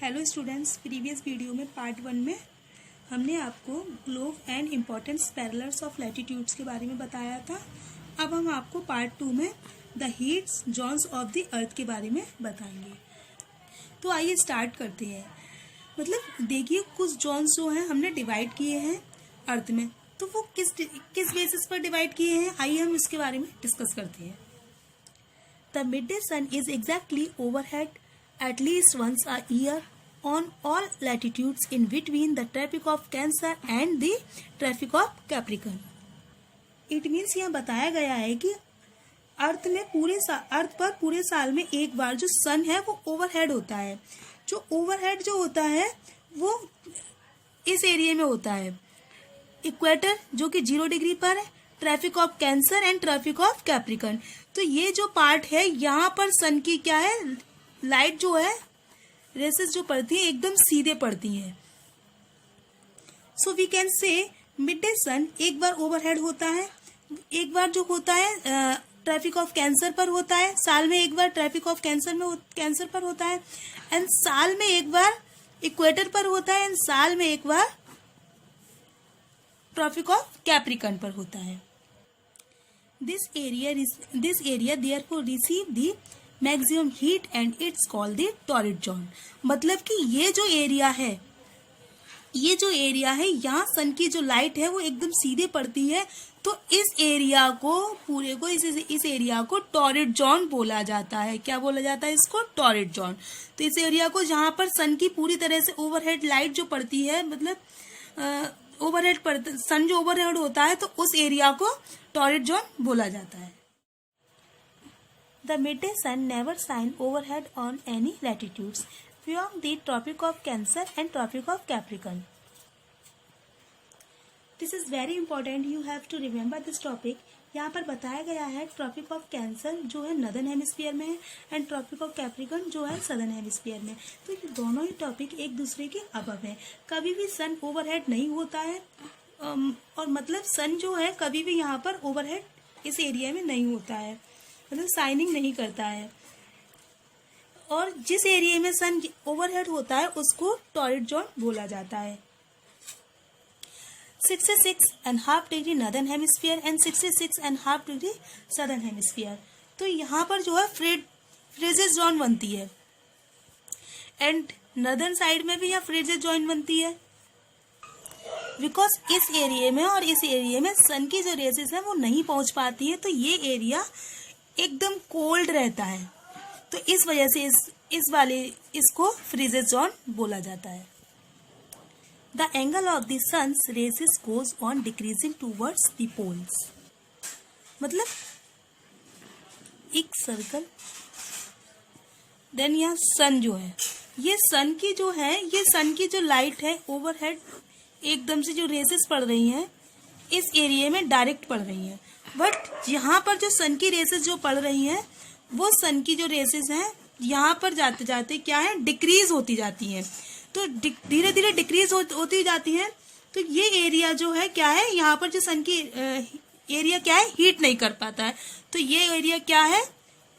Hello students, previous video में part 1 में हमने आपको globe and important parallels of latitudes के बारे में बताया था। अब हम आपको पार्ट 2 में the heat zones of the अर्थ के बारे में बताएंगे। तो आइए स्टार्ट करते हैं। मतलब देखिए, कुछ जोन्स जो हैं हमने डिवाइड किए हैं अर्थ में, तो वो किस बेसिस पर डिवाइड किए हैं, आइए हम इसके बारे में डिस्कस करते हैं। The midday sun is exactly overhead at least once a year on all latitudes in between the Tropic of Cancer and the Tropic of Capricorn. It means यहाँ बताया गया है कि अर्थ पर पूरे साल में एक बार जो सन है वो ओवरहेड होता है। जो ओवरहेड जो होता है वो इस एरिया में होता है, इक्वेटर जो कि 0 डिग्री पर है, traffic of cancer and traffic of Capricorn. तो ये जो पार्ट है यहाँ पर सन की क्या है, लाइट जो है, रेसेस जो पड़ती है एकदम सीधे पड़ती हैं। So we can say midday sun एक बार ओवरहेड होता है, एक बार जो होता है ट्रैफिक ऑफ कैंसर पर होता है, साल में एक बार ट्रैफिक ऑफ कैंसर पर होता है, एंड साल में एक बार इक्वेटर पर होता है, एंड साल में एक बार ट्रैफिक ऑफ कैप्रिकॉर्न पर होता है। This area therefore receive the maximum heat and it's called the torrid zone. मतलब कि ये जो एरिया है यहाँ सन की जो लाइट है वो एकदम सीधे पड़ती है, तो इस एरिया को पूरे को इस एरिया को टॉरिड जोन बोला जाता है। क्या बोला जाता है इसको? Torrid zone. तो इस एरिया को जहाँ पर सन की पूरी तरह से ओवरहेड लाइट जो पड़ती है, मतलब सन जो ओवरहेड होता है, तो उस एरिया को टॉरिड जोन बोला जाता है। The midday sun never shines overhead on any latitudes beyond the Tropic of Cancer and Tropic of Capricorn. This is very important. You have to remember this topic. यहाँ पर बताया गया है tropic of cancer जो है northern hemisphere में है and tropic of Capricorn जो है सदर्न हेमिस्फीयर में। तो ये दोनों ही टॉपिक एक दूसरे के अबव है। कभी भी सन ओवरहेड नहीं होता है, और मतलब सन जो है कभी भी यहाँ पर ओवरहेड इस एरिया में नहीं होता है, मतलब शाइनिंग नहीं करता है। और जिस एरिया में सन ओवरहेड होता है उसको टॉरिड जोन बोला जाता है। 66.5 degree northern hemisphere and 66.5 degree southern hemisphere. तो यहाँ पर जो है फ्रेजेस जोन बनती है, एंड नॉर्दर्न साइड में भी यहाँ फ्रेजेस जोन बनती है, बिकॉज इस एरिया में और इस एरिया में सन की जो रेसेस है वो नहीं पहुंच पाती है, तो ये एरिया एकदम कोल्ड रहता है। तो इस वजह से इसको फ्रीजेस जोन बोला जाता है। The angle of the sun's rays goes on decreasing towards the poles. मतलब एक सर्कल, देन यहाँ सन जो है, ये सन की जो लाइट है ओवरहेड एकदम से जो रेसेस पड़ रही हैं इस एरिया में डायरेक्ट पड़ रही हैं, बट यहाँ पर जो सन की रेसेस जो पड़ रही हैं वो सन की जो रेसेस हैं यहाँ पर जाते जाते क्या है, डिक्रीज होती जाती हैं। तो धीरे धीरे डिक्रीज होती जाती हैं। तो ये एरिया जो है क्या है, यहाँ पर जो सन की एरिया क्या है, हीट नहीं कर पाता है, तो ये एरिया क्या है,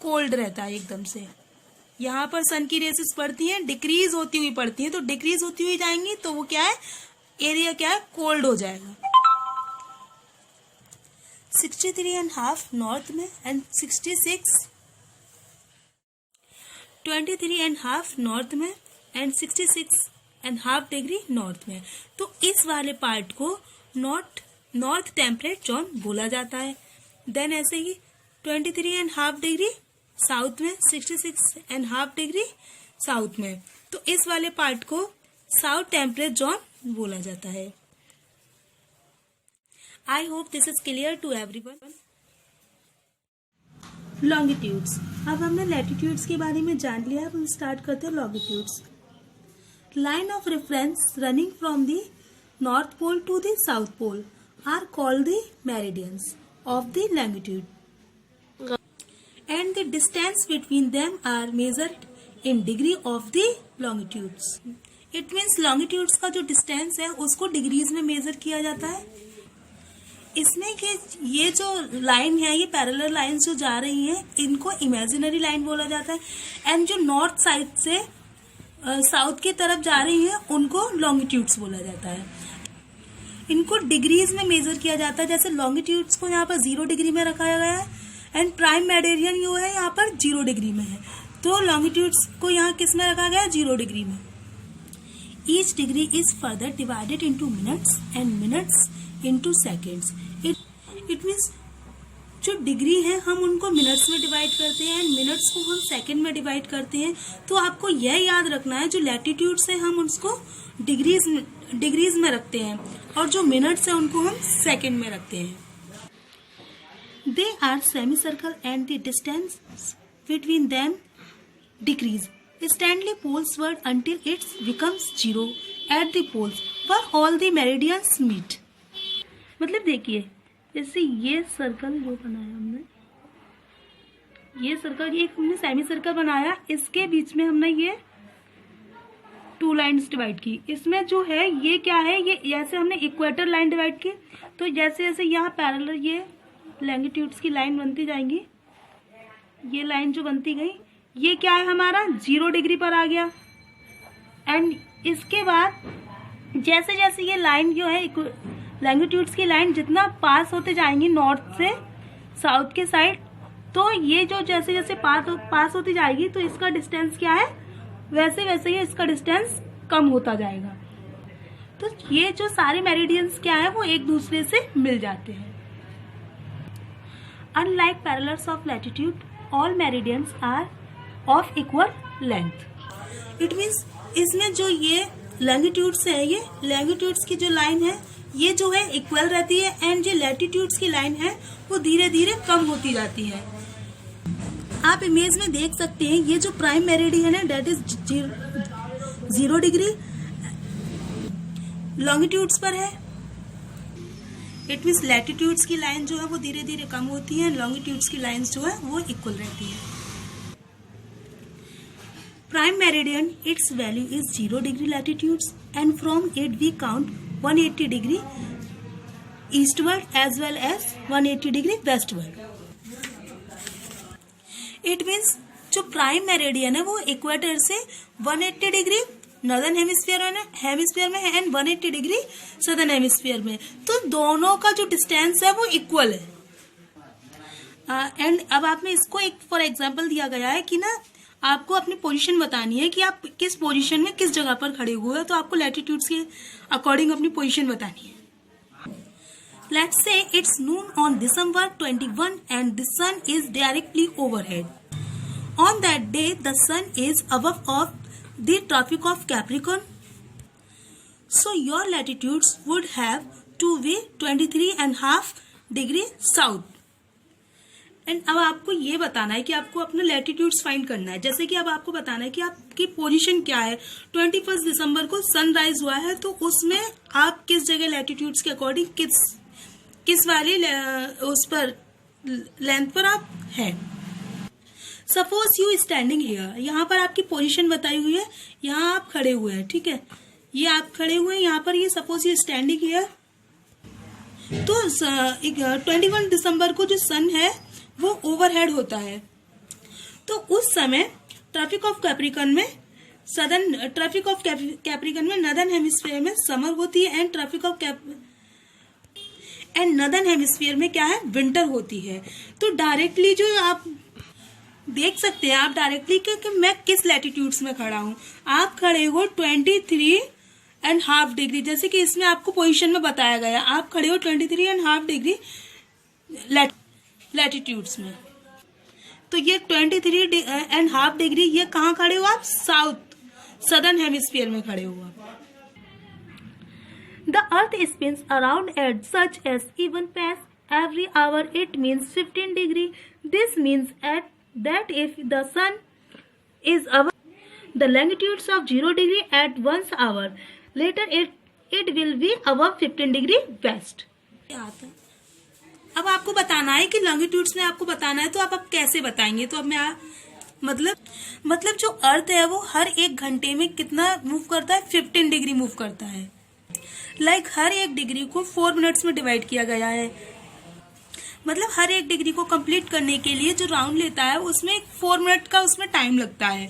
कोल्ड रहता है एकदम से। यहाँ पर सन की रेसेस पड़ती हैं, डिक्रीज होती हुई पड़ती हैं, तो डिक्रीज होती हुई जाएंगी तो वो क्या है, एरिया क्या है, कोल्ड हो जाएगा। 63.5 नॉर्थ में एंड 23.5 नॉर्थ में एंड 66.5 डिग्री नॉर्थ में। तो इस वाले पार्ट को नॉर्थ टेम्परेट जोन बोला जाता है। देन ऐसे ही 23.5 डिग्री साउथ में, 66.5 डिग्री साउथ में, तो इस वाले पार्ट को साउथ टेम्परेट जोन बोला जाता है। I hope this is clear to everyone. Longitudes. अब हमने लैटिट्यूड्स के बारे में जान लिया, अब हम स्टार्ट करते हैं longitudes. Line of reference running from the north pole to the south pole are called the meridians of the longitude, and the distance between them are measured in degree of the longitudes. It means longitudes का जो distance है उसको degrees में major किया जाता है। इसमें कि ये जो लाइन है, ये पैरेलल लाइंस जो जा रही हैं, इनको इमेजिनरी लाइन बोला जाता है। एंड जो नॉर्थ साइड से साउथ की तरफ जा रही हैं उनको लॉन्गिट्यूड्स बोला जाता है। इनको डिग्रीज में मेजर किया जाता है, जैसे लॉन्गिट्यूड्स को यहाँ पर 0 डिग्री में रखा गया है एंड प्राइम मेरिडियन जो है यहाँ पर 0 डिग्री में है, तो लॉन्गिट्यूड्स को यहाँ किस में रखा गया है? 0 डिग्री में। Each degree is further divided into minutes and minutes into seconds. It means जो डिग्री है हम उनको मिनट्स में डिवाइड करते हैं एंड मिनट्स को हम सेकंड में डिवाइड करते हैं। तो आपको यह याद रखना है, जो लैटिट्यूड्स है हम उसको डिग्रीज में रखते हैं और जो मिनट्स है उनको हम सेकंड में रखते हैं। They are semi circle and the distance between them decrease steadily poleward until it becomes 0 at the poles where all the meridians meet। मतलब देखिए, जैसे ये सर्कल जो बनाया हमने, ये सर्कल, ये हमने सेमी सर्कल बनाया, इसके बीच में हमने ये 2 लाइन्स डिवाइड की। इसमें जो है ये क्या है, ये जैसे हमने इक्वेटर लाइन डिवाइड की, तो जैसे जैसे यहाँ पैरेलल ये लॉन्गिट्यूड्स की लाइन बनती जाएंगी, ये लाइन जो बनती गई, ये क्या है हमारा 0 डिग्री पर आ गया। एंड इसके बाद जैसे जैसे ये लाइन जो है लॉन्गिट्यूड्स की लाइन जितना पास होते जाएंगी नॉर्थ से साउथ के साइड, तो ये जो जैसे जैसे पास होती जाएगी तो इसका डिस्टेंस क्या है, वैसे वैसे ही इसका डिस्टेंस कम होता जाएगा। तो ये जो सारे मेरिडियंस क्या है वो एक दूसरे से मिल जाते हैं। Unlike parallels of latitude, all meridians are of equal length. It means इसमें जो ये लॉन्गिट्यूड्स है, ये लॉन्गिट्यूड्स की जो लाइन है ये जो है इक्वल रहती है एंड जो लैटिट्यूड्स की लाइन है वो धीरे धीरे कम होती जाती है। आप इमेज में देख सकते हैं, ये जो प्राइम मेरिडियन है डेट इज 0 डिग्री लॉन्गिट्यूड्स पर है। इट मीन्स लैटिट्यूड्स की लाइन जो है वो धीरे धीरे कम होती है, लॉन्गिट्यूड्स की लाइंस जो है वो इक्वल रहती है। Prime meridian, its value is 0 degree latitudes and from it we count 180 degree eastward as well as 180 degree westward। It means जो प्राइम मेरिडियन है वो इक्वेटर से 180 डिग्री नॉर्दर्न हेमिस्फीयर में है एंड 180 डिग्री सदर्न हेमिस्फीयर में, तो दोनों का जो डिस्टेंस है वो इक्वल है। एंड अब आप में इसको एक फॉर एग्जांपल दिया गया है कि ना आपको अपनी पोजीशन बतानी है कि आप किस पोजीशन में किस जगह पर खड़े हुए हैं, तो आपको लैटिट्यूड्स के अकॉर्डिंग अपनी पोजीशन बतानी है। Let's say it's Noon on December 21 and the sun is directly overhead। On that day the sun is above of the Tropic of Capricorn, so your latitudes would have to be 23.5 degree south। And अब आपको ये बताना है कि आपको अपना latitudes find करना है। जैसे कि अब आपको बताना है कि आपकी पोजीशन क्या है। 21 दिसंबर को सनराइज हुआ है, तो उसमें आप किस जगह लैटिट्यूड्स के अकॉर्डिंग किस वाली उस पर लेंथ पर आप हैं। सपोज यू स्टैंडिंग हियर, यहाँ पर आपकी पोजीशन बताई हुई है, यहाँ आप खड़े हुए हैं, ठीक है, ये आप खड़े हुए हैं यहाँ पर, ये सपोज यू स्टैंडिंग हियर। तो 21 दिसंबर को जो सन है वो ओवरहेड होता है, तो उस समय ट्रॉपिक ऑफ कैप्रिकॉर्न में नॉर्दर्न हेमिस्फीयर में समर होती है एंड नॉर्दर्न हेमिस्फीयर में क्या है, विंटर होती है। तो डायरेक्टली जो आप देख सकते हैं, आप डायरेक्टली कि मैं किस लैटिट्यूड्स में खड़ा हूं। आप खड़े हो 23.5 डिग्री, जैसे कि इसमें आपको पोजीशन में बताया गया, आप खड़े हो 23.5 डिग्री लैटिट्यूड्स में। तो ये 23.5 डिग्री, ये कहाँ खड़े हो आप, सदर्न हेमिस्फीयर में खड़े हो आप। The earth spins around at such as even pace every hour, it means 15 degree। This means that if the sun is above the longitudes of 0 degree at 1 hour, later it will be above 15 degree west। अब आपको बताना है कि longitudes में आपको बताना है, तो आप कैसे बताएंगे। तो अब मैं मतलब जो अर्थ है वो हर 1 घंटे में कितना मूव करता है, 15 डिग्री मूव करता है। लाइक हर 1 डिग्री को 4 मिनट्स में डिवाइड किया गया है। मतलब हर 1 डिग्री को कंप्लीट करने के लिए जो राउंड लेता है उसमें 4 मिनट का उसमें टाइम लगता है।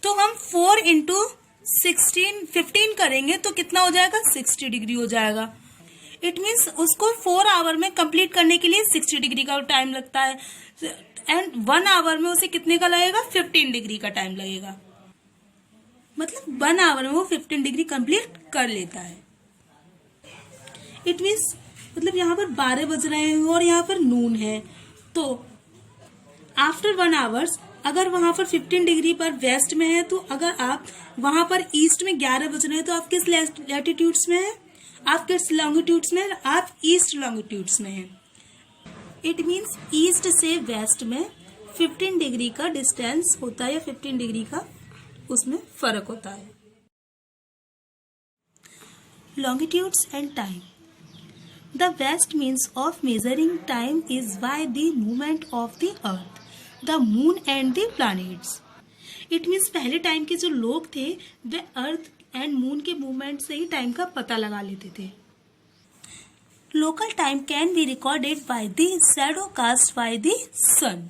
तो हम 4 इंटू 15 करेंगे तो कितना हो जाएगा, 60 डिग्री हो जाएगा। इट मीन्स उसको 4 आवर में कंप्लीट करने के लिए 60 डिग्री का टाइम लगता है, एंड 1 आवर में उसे कितने का लगेगा, 15 डिग्री का टाइम लगेगा। मतलब 1 आवर में वो 15 डिग्री कंप्लीट कर लेता है। इट मीन्स मतलब यहाँ पर 12 बज रहे हैं और यहाँ पर नून है, तो आफ्टर 1 आवर्स अगर वहां पर 15 डिग्री पर वेस्ट में है, तो अगर आप वहां पर ईस्ट में 11 बज रहे हैं तो आप किस लैटिट्यूड्स में है, आप किस लॉन्गिट्यूड्स में, आप ईस्ट लॉन्गिट्यूड्स में हैं। इट मीन्स ईस्ट से वेस्ट में 15 डिग्री का डिस्टेंस होता है या 15 डिग्री का उसमें फर्क होता है। Longitudes and time. The best means of measuring time is by the movement of the earth, the moon and the planets. It means पहले टाइम के जो लोग थे वे अर्थ एंड मून के मूवमेंट से ही टाइम का पता लगा लेते थे। Local time can be recorded by the shadow cast by the sun,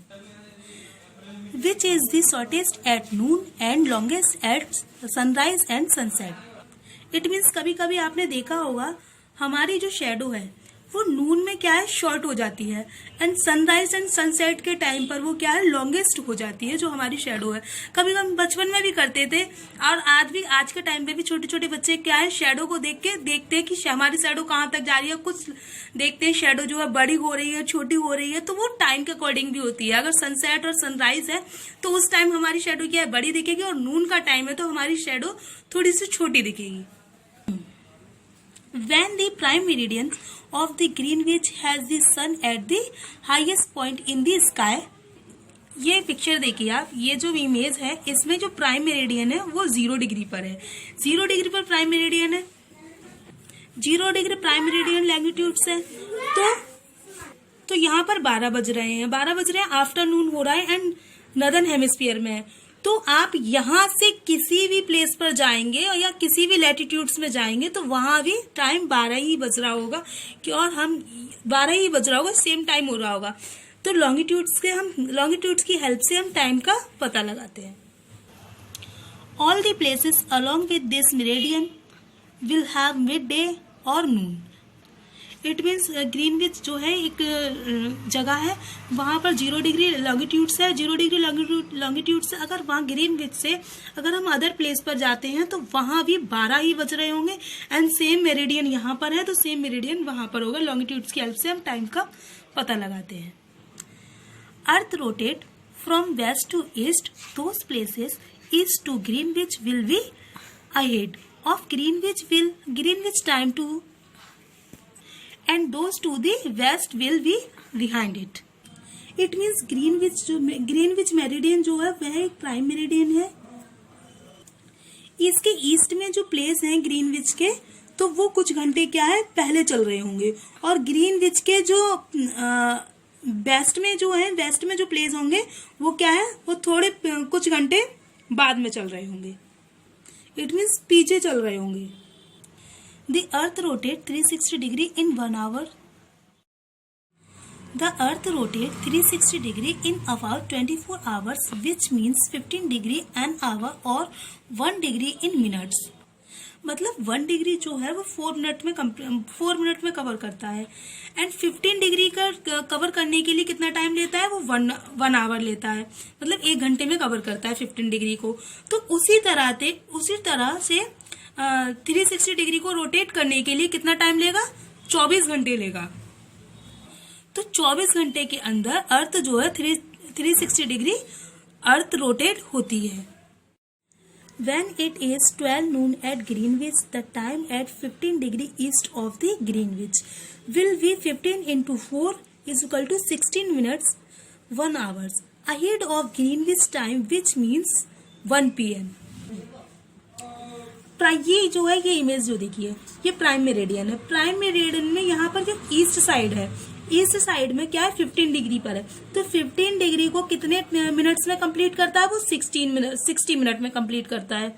which is the shortest at noon and longest at sunrise and sunset. It means कभी कभी आपने देखा होगा हमारी जो शेडो है वो नून में क्या है, शॉर्ट हो जाती है, एंड सनराइज एंड सनसेट के टाइम पर वो क्या है, लॉन्गेस्ट हो जाती है जो हमारी शेडो है। कभी हम बचपन में भी करते थे और आज के टाइम पे भी छोटे छोटे बच्चे क्या है, शेडो को देख के देखते हैं कि हमारी शेडो कहाँ तक जा रही है। कुछ देखते हैं शेडो जो है बड़ी हो रही है, छोटी हो रही है, तो वो टाइम के अकॉर्डिंग भी होती है। अगर सनसेट और सनराइज है तो उस टाइम हमारी शेडो क्या है, बड़ी दिखेगी, और नून का टाइम है तो हमारी शेडो थोड़ी सी छोटी दिखेगी। When the prime meridian of the Greenwich has the sun at the highest point in the sky, ये पिक्चर देखिए आप, ये जो इमेज है इसमें जो प्राइम मेरिडियन है वो 0 डिग्री पर है। 0 डिग्री पर प्राइम मेरिडियन है, 0 डिग्री प्राइम मेरिडियन लैंगिट्यूड से, तो यहाँ पर 12 बज रहे हैं, 12 बज रहे हैं, आफ्टरनून हो रहा है एंड नदर्न हेमिस्फीयर में है। तो आप यहाँ से किसी भी प्लेस पर जाएंगे या किसी भी लैटिट्यूड्स में जाएंगे तो वहां भी टाइम 12 ही बज रहा होगा, कि और हम 12 ही बज रहा होगा, सेम टाइम हो रहा होगा। तो लॉन्गिट्यूड्स की हेल्प से हम टाइम का पता लगाते हैं। All the places along with this meridian will have mid day और नून। इट मीन्स ग्रीनविच जो है एक जगह है, वहां पर 0 डिग्री लॉन्गिट्यूड से है, 0 डिग्री लॉन्गिट्यूड से अगर वहां ग्रीनविच से अगर हम अदर प्लेस पर जाते हैं तो वहां भी 12 ही बज रहे होंगे, एंड सेम मेरिडियन यहाँ पर है तो सेम मेरिडियन वहां पर होगा। लॉन्गिट्यूड्स की हेल्प से हम टाइम का पता लगाते हैं। Earth rotate from west to east, those places east to Greenwich will be ahead of Greenwich time too, and those to the west will be behind it. It means Greenwich meridian जो है वह एक prime meridian है। इसके east में जो place हैं Greenwich के, तो वो कुछ घंटे क्या है पहले चल रहे होंगे, और ग्रीनविच के जो वेस्ट में जो प्लेस होंगे वो क्या है, वो थोड़े कुछ घंटे बाद में चल रहे होंगे। इट मीन्स पीछे चल रहे होंगे। The earth rotates 360 degree in 1 hour. The earth rotates 360 degree in about 24 hours, which means 15 degree an hour or 1 degree in minutes. मतलब 1 डिग्री जो है वो 4 मिनट में कवर करता है, एंड 15 डिग्री का कवर करने के लिए कितना टाइम लेता है, वो 1 आवर लेता है। मतलब 1 घंटे में कवर करता है 15 डिग्री को। तो उसी तरह से 360 डिग्री को रोटेट करने के लिए कितना टाइम लेगा, 24 घंटे लेगा। तो 24 घंटे के अंदर अर्थ जो है 360 डिग्री अर्थ रोटेट होती है। When it is 12 noon at Greenwich, the time at 15 degree east of the Greenwich will be 15 into 4 is equal to 16 minutes 1 hours ahead of Greenwich time, which means 1 PM. ये जो है ये image जो देखिए ये prime meridian है। Prime meridian में यहाँ पर जो ईस्ट साइड है, ईस्ट साइड में क्या है 15 डिग्री पर है, तो 15 डिग्री को कितने मिनट्स में कंप्लीट करता है, वो 60 मिनट में कंप्लीट करता है।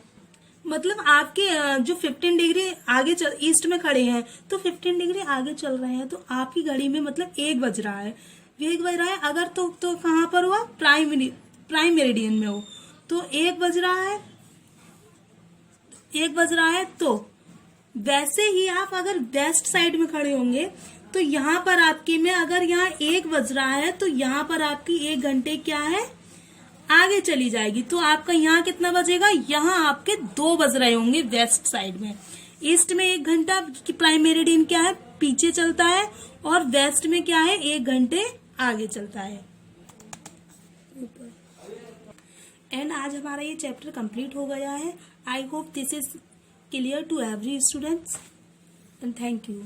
मतलब आपके जो 15 डिग्री आगे ईस्ट में खड़े हैं तो 15 डिग्री आगे चल रहे हैं, तो आपकी घड़ी में मतलब 1 बज रहा है, अगर तो कहाँ पर हुआ, प्राइम मेरिडियन में हो, तो 1 बज रहा है, 1 बज रहा है, तो वैसे ही आप अगर वेस्ट साइड में खड़े होंगे तो यहाँ पर आपकी में अगर यहाँ 1 बज रहा है तो यहाँ पर आपकी 1 घंटे क्या है आगे चली जाएगी। तो आपका यहाँ कितना बजेगा, यहाँ आपके 2 बज रहे होंगे वेस्ट साइड में। ईस्ट में 1 घंटा की प्राइम मेरिडियन क्या है पीछे चलता है, और वेस्ट में क्या है 1 घंटे आगे चलता है। एंड आज हमारा ये चैप्टर कंप्लीट हो गया है। I hope this is clear to every students and thank you.